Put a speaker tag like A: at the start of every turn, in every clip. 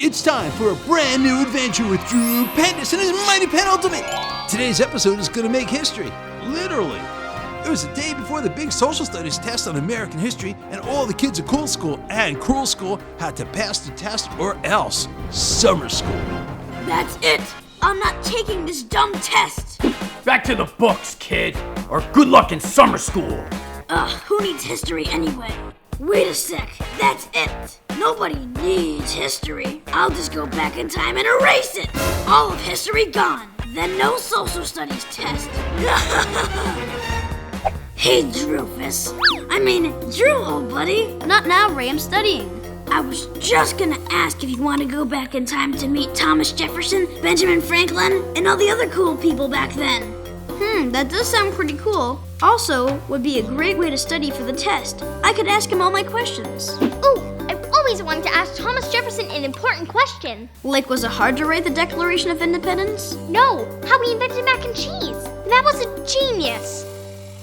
A: It's time for a brand new adventure with Drew Pendous and his Mighty Penultimate. Today's episode is going to make history, literally. It was the day before the big social studies test on American history, and all the kids at Cool School and Cruel School had to pass the test or else summer school.
B: That's it. I'm not taking this dumb test.
C: Back to the books, kid, or good luck in summer school.
B: Who needs history anyway? Wait a sec, that's it. Nobody needs history. I'll just go back in time and erase it. All of history gone. Then no social studies test. Hey, Drewfus. Drew, old buddy.
D: Not now, Ray, I'm studying.
B: I was just gonna ask if you want to go back in time to meet Thomas Jefferson, Benjamin Franklin, and all the other cool people back then.
D: That does sound pretty cool. Also, would be a great way to study for the test. I could ask him all my questions.
E: Ooh, I've always wanted to ask Thomas Jefferson an important question.
D: Like, was it hard to write the Declaration of Independence?
E: No, how he invented mac and cheese. That was a genius.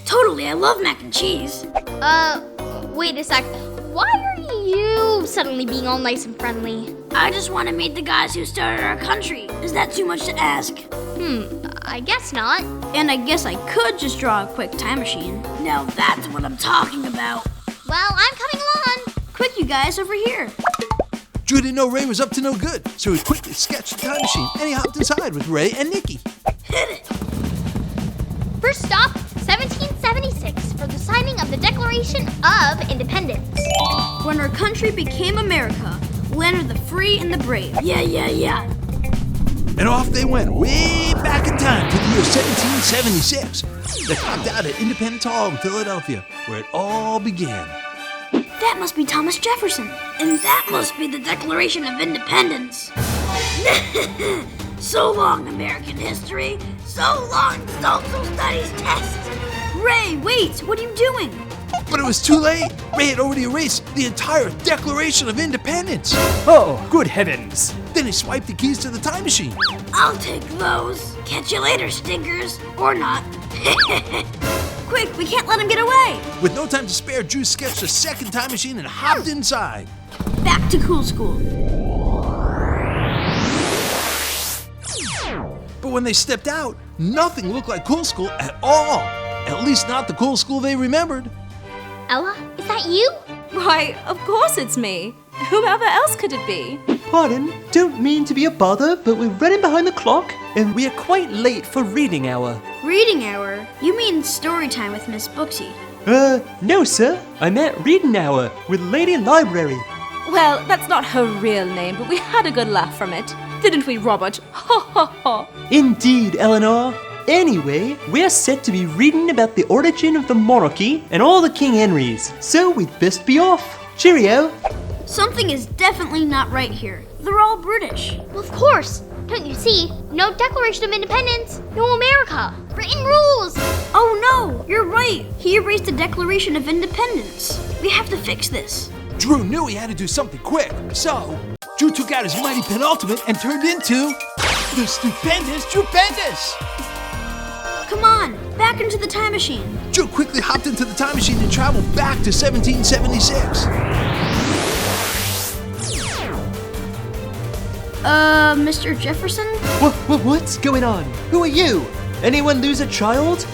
B: Totally, I love mac and cheese.
E: Wait a sec. Why are you suddenly being all nice and friendly?
B: I just want to meet the guys who started our country. Is that too much to ask?
E: I guess not.
D: And I guess I could just draw a quick time machine.
B: Now that's what I'm talking about.
E: Well, I'm coming along.
D: Quick, you guys, over here.
A: Drew didn't know Ray was up to no good, so he quickly sketched the time machine and he hopped inside with Ray and Nikki.
B: Hit it.
E: First stop, 1776 for the signing of the Declaration of Independence.
D: When our country became America, land of the free and the brave.
B: Yeah.
A: And off they went, way back in time to the year 1776. They popped out at Independence Hall in Philadelphia, where it all began.
B: That must be Thomas Jefferson. And that must be the Declaration of Independence. So long, American history. So long, social studies test.
D: Ray, wait, what are you doing?
A: But it was too late. Ray had already erased the entire Declaration of Independence.
C: Oh, good heavens.
A: Then he swiped the keys to the time machine.
B: I'll take those. Catch you later, stinkers. Or not.
D: Quick, we can't let him get away.
A: With no time to spare, Drew sketched a second time machine and hopped inside.
D: Back to Cool School.
A: But when they stepped out, nothing looked like Cool School at all. At least not the Cool School they remembered.
E: Ella, is that you?
F: Why, of course it's me. Whoever else could it be?
G: Pardon, don't mean to be a bother, but we're running behind the clock, and we are quite late for reading hour.
D: Reading hour? You mean story time with Miss Booksy?
G: No, sir. I meant reading hour with Lady Library.
F: Well, that's not her real name, but we had a good laugh from it. Didn't we, Robert? Ha ha ha.
G: Indeed, Eleanor. Anyway, we're set to be reading about the origin of the monarchy and all the King Henrys, so we'd best be off. Cheerio.
D: Something is definitely not right here. They're all British.
E: Well, of course. Don't you see? No Declaration of Independence, no America. Written rules.
D: Oh no, you're right. He erased the Declaration of Independence. We have to fix this.
A: Drew knew he had to do something quick, so Drew took out his Mighty Penultimate and turned into the Stupendous Drew Pendous.
D: Come on, back into the time machine.
A: Drew quickly hopped into the time machine and traveled back to 1776.
D: Mr. Jefferson?
G: What's going on? Who are you? Anyone lose a child?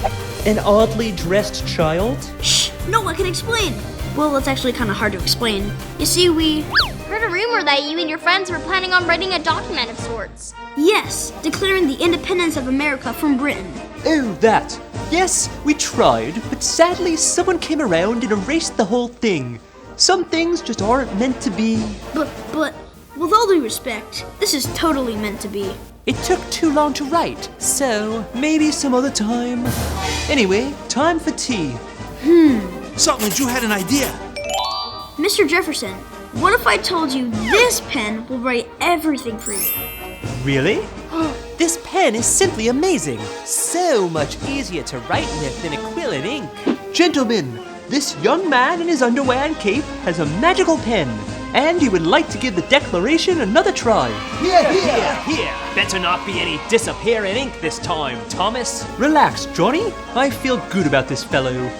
G: An oddly dressed child?
D: Shh, no, I can explain. Well, it's actually kind of hard to explain. You see, we
E: Heard a rumor that you and your friends were planning on writing a document of sorts.
D: Yes, declaring the independence of America from Britain.
G: Oh, that. Yes, we tried, but sadly someone came around and erased the whole thing. Some things just aren't meant to be.
D: But, with all due respect, this is totally meant to be.
G: It took too long to write, so maybe some other time. Anyway, time for tea.
A: Suddenly, Drew had an idea.
D: Mr. Jefferson, what if I told you this pen will write everything for you?
G: Really? This pen is simply amazing. So much easier to write with than a quill and ink. Gentlemen, this young man in his underwear and cape has a magical pen, and he would like to give the Declaration another try.
C: Here. Better not be any disappearing ink this time, Thomas.
G: Relax, Johnny. I feel good about this fellow.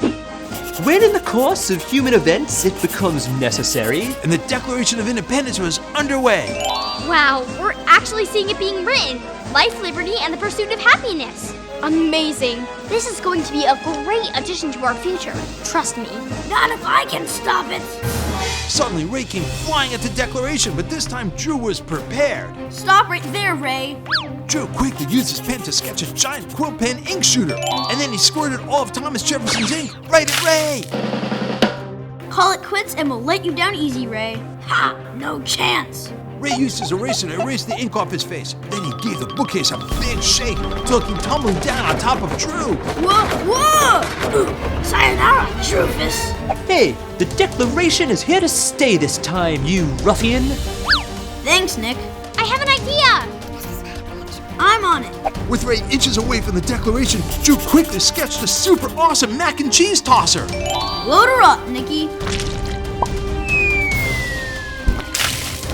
G: When in the course of human events it becomes necessary,
A: And the Declaration of Independence was underway.
E: Wow, we're actually seeing it being written. Life, liberty, and the pursuit of happiness. Amazing. This is going to be a great addition to our future. Trust me.
B: Not if I can stop it.
A: Suddenly, Ray came flying at the Declaration, but this time Drew was prepared.
D: Stop right there, Ray.
A: Drew quickly used his pen to sketch a giant quill pen ink shooter, and then he squirted all of Thomas Jefferson's ink right at Ray.
D: Call it quits and we'll let you down easy, Ray.
B: Ha! No chance.
A: Ray used his eraser to erase the ink off his face. Then he gave the bookcase a big shake until it came tumbling down on top of Drew.
D: Whoa, whoa!
B: Ooh, sayonara, Drewfus.
G: Hey, the Declaration is here to stay this time, you ruffian.
D: Thanks, Nick.
E: I have an idea.
D: I'm on it.
A: With Ray inches away from the Declaration, Drew quickly sketched a super awesome mac and cheese tosser.
D: Load her up, Nicky.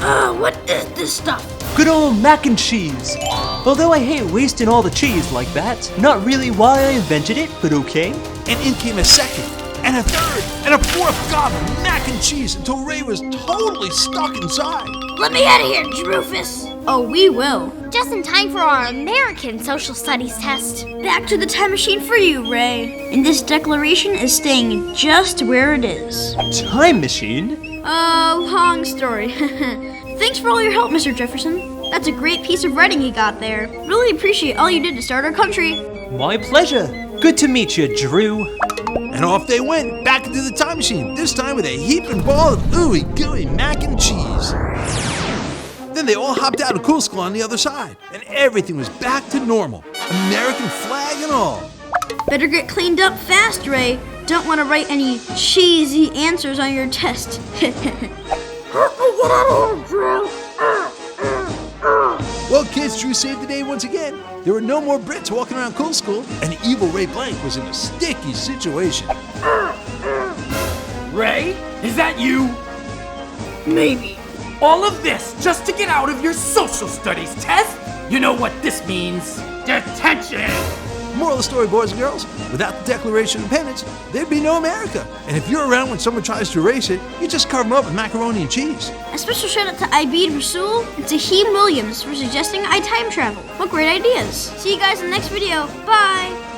B: What is this stuff?
G: Good old mac and cheese. Although I hate wasting all the cheese like that. Not really why I invented it, but okay.
A: And in came a second, and a third, and a fourth gob of mac and cheese until Ray was totally stuck inside.
B: Let me out of here, Drewfus.
D: Oh, we will.
E: Just in time for our American social studies test.
D: Back to the time machine for you, Ray. And this declaration is staying just where it is.
G: Time machine?
D: Long story. Thanks for all your help, Mr. Jefferson. That's a great piece of writing you got there. Really appreciate all you did to start our country.
G: My pleasure. Good to meet you, Drew.
A: And off they went, back into the time machine, this time with a heaping ball of ooey gooey mac and cheese. Then they all hopped out of Cool School on the other side, and everything was back to normal, American flag and all.
D: Better get cleaned up fast, Ray. Don't want to write any cheesy answers on your test.
A: Well, kids, Drew saved the day once again. There were no more Brits walking around Cool School, and evil Ray Blank was in a sticky situation.
H: Ray, is that you?
B: Maybe.
H: All of this just to get out of your social studies test? You know what this means? Detention!
A: Moral of the story, boys and girls, without the Declaration of Independence, there'd be no America. And if you're around when someone tries to erase it, you just cover them up with macaroni and cheese.
D: A special shout out to Ibid Rasul and to Heem Williams for suggesting I time travel. What great ideas. See you guys in the next video. Bye.